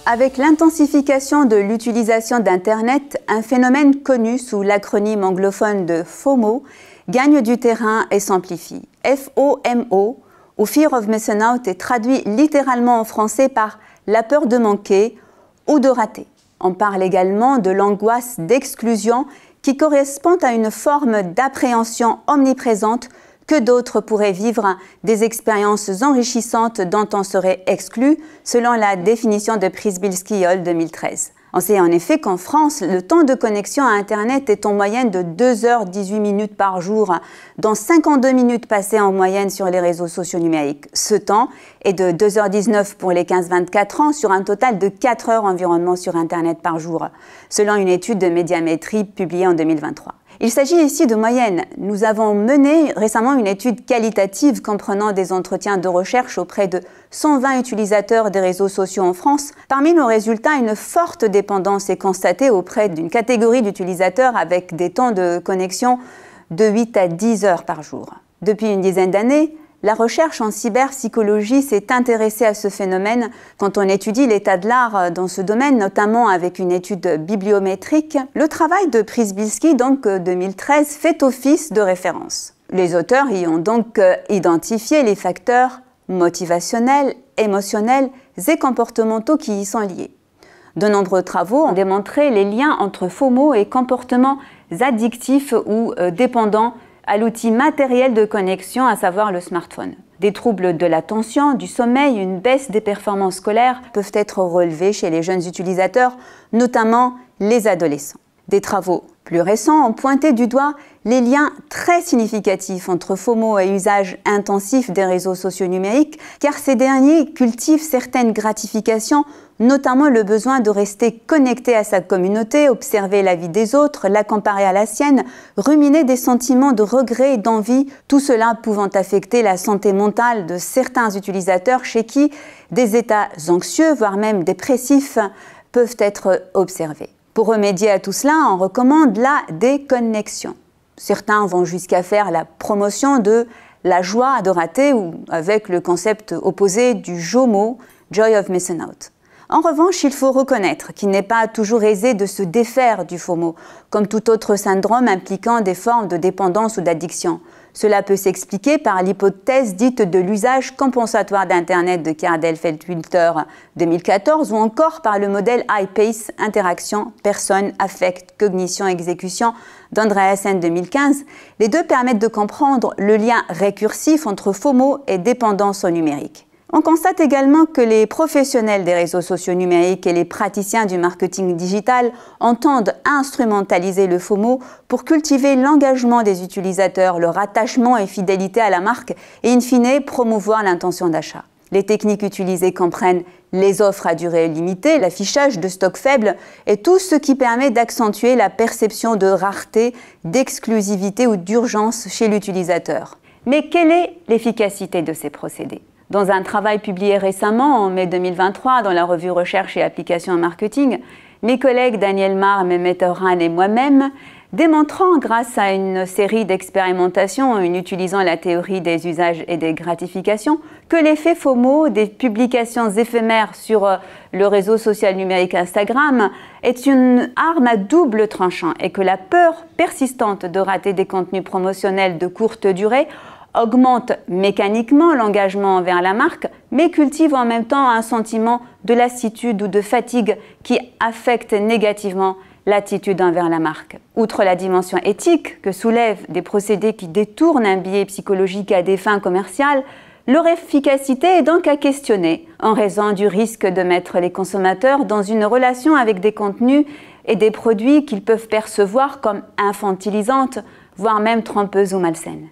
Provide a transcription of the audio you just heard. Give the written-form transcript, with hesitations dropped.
Avec l'intensification de l'utilisation d'Internet, un phénomène connu sous l'acronyme anglophone de FOMO gagne du terrain et s'amplifie. FOMO, ou Fear of Missing Out, est traduit littéralement en français par la peur de manquer ou de rater. On parle également de l'angoisse d'exclusion qui correspond à une forme d'appréhension omniprésente que d'autres pourraient vivre des expériences enrichissantes dont on serait exclu, selon la définition de Przybylski-Hall 2013. On sait en effet qu'en France, le temps de connexion à Internet est en moyenne de 2h18 par jour, dont 52 minutes passées en moyenne sur les réseaux sociaux numériques. Ce temps est de 2h19 pour les 15-24 ans, sur un total de 4 heures environnement sur Internet par jour, selon une étude de Médiamétrie publiée en 2023. Il s'agit ici de moyenne. Nous avons mené récemment une étude qualitative comprenant des entretiens de recherche auprès de 120 utilisateurs des réseaux sociaux en France. Parmi nos résultats, une forte dépendance est constatée auprès d'une catégorie d'utilisateurs avec des temps de connexion de 8 à 10 heures par jour. Depuis une dizaine d'années, la recherche en cyberpsychologie s'est intéressée à ce phénomène quand on étudie l'état de l'art dans ce domaine, notamment avec une étude bibliométrique. Le travail de Przybylski, donc 2013, fait office de référence. Les auteurs y ont donc identifié les facteurs motivationnels, émotionnels et comportementaux qui y sont liés. De nombreux travaux ont démontré les liens entre FOMO et comportements addictifs ou dépendants à l'outil matériel de connexion, à savoir le smartphone. Des troubles de l'attention, du sommeil, une baisse des performances scolaires peuvent être relevés chez les jeunes utilisateurs, notamment les adolescents. Des travaux plus récents ont pointé du doigt les liens très significatifs entre FOMO et usage intensif des réseaux sociaux numériques, car ces derniers cultivent certaines gratifications, notamment le besoin de rester connecté à sa communauté, observer la vie des autres, la comparer à la sienne, ruminer des sentiments de regret et d'envie, tout cela pouvant affecter la santé mentale de certains utilisateurs chez qui des états anxieux, voire même dépressifs, peuvent être observés. Pour remédier à tout cela, on recommande la déconnexion. Certains vont jusqu'à faire la promotion de la joie de rater ou avec le concept opposé du JOMO, Joy of Missing Out. En revanche, il faut reconnaître qu'il n'est pas toujours aisé de se défaire du FOMO, comme tout autre syndrome impliquant des formes de dépendance ou d'addiction. Cela peut s'expliquer par l'hypothèse dite de l'usage compensatoire d'Internet de Cardell Feltwinter 2014 ou encore par le modèle I-PACE, interaction, personne, affect, cognition, exécution d'Andreasen 2015. Les deux permettent de comprendre le lien récursif entre FOMO et dépendance au numérique. On constate également que les professionnels des réseaux sociaux numériques et les praticiens du marketing digital entendent instrumentaliser le FOMO pour cultiver l'engagement des utilisateurs, leur attachement et fidélité à la marque et in fine promouvoir l'intention d'achat. Les techniques utilisées comprennent les offres à durée limitée, l'affichage de stocks faibles et tout ce qui permet d'accentuer la perception de rareté, d'exclusivité ou d'urgence chez l'utilisateur. Mais quelle est l'efficacité de ces procédés ? Dans un travail publié récemment, en mai 2023, dans la revue Recherche et applications en marketing, mes collègues Daniel Marr, Mehmet Orhan et moi-même, démontrant grâce à une série d'expérimentations en utilisant la théorie des usages et des gratifications, que l'effet FOMO des publications éphémères sur le réseau social numérique Instagram est une arme à double tranchant et que la peur persistante de rater des contenus promotionnels de courte durée augmente mécaniquement l'engagement envers la marque, mais cultive en même temps un sentiment de lassitude ou de fatigue qui affecte négativement l'attitude envers la marque. Outre la dimension éthique que soulèvent des procédés qui détournent un biais psychologique à des fins commerciales, leur efficacité est donc à questionner en raison du risque de mettre les consommateurs dans une relation avec des contenus et des produits qu'ils peuvent percevoir comme infantilisantes, voire même trompeuses ou malsaines.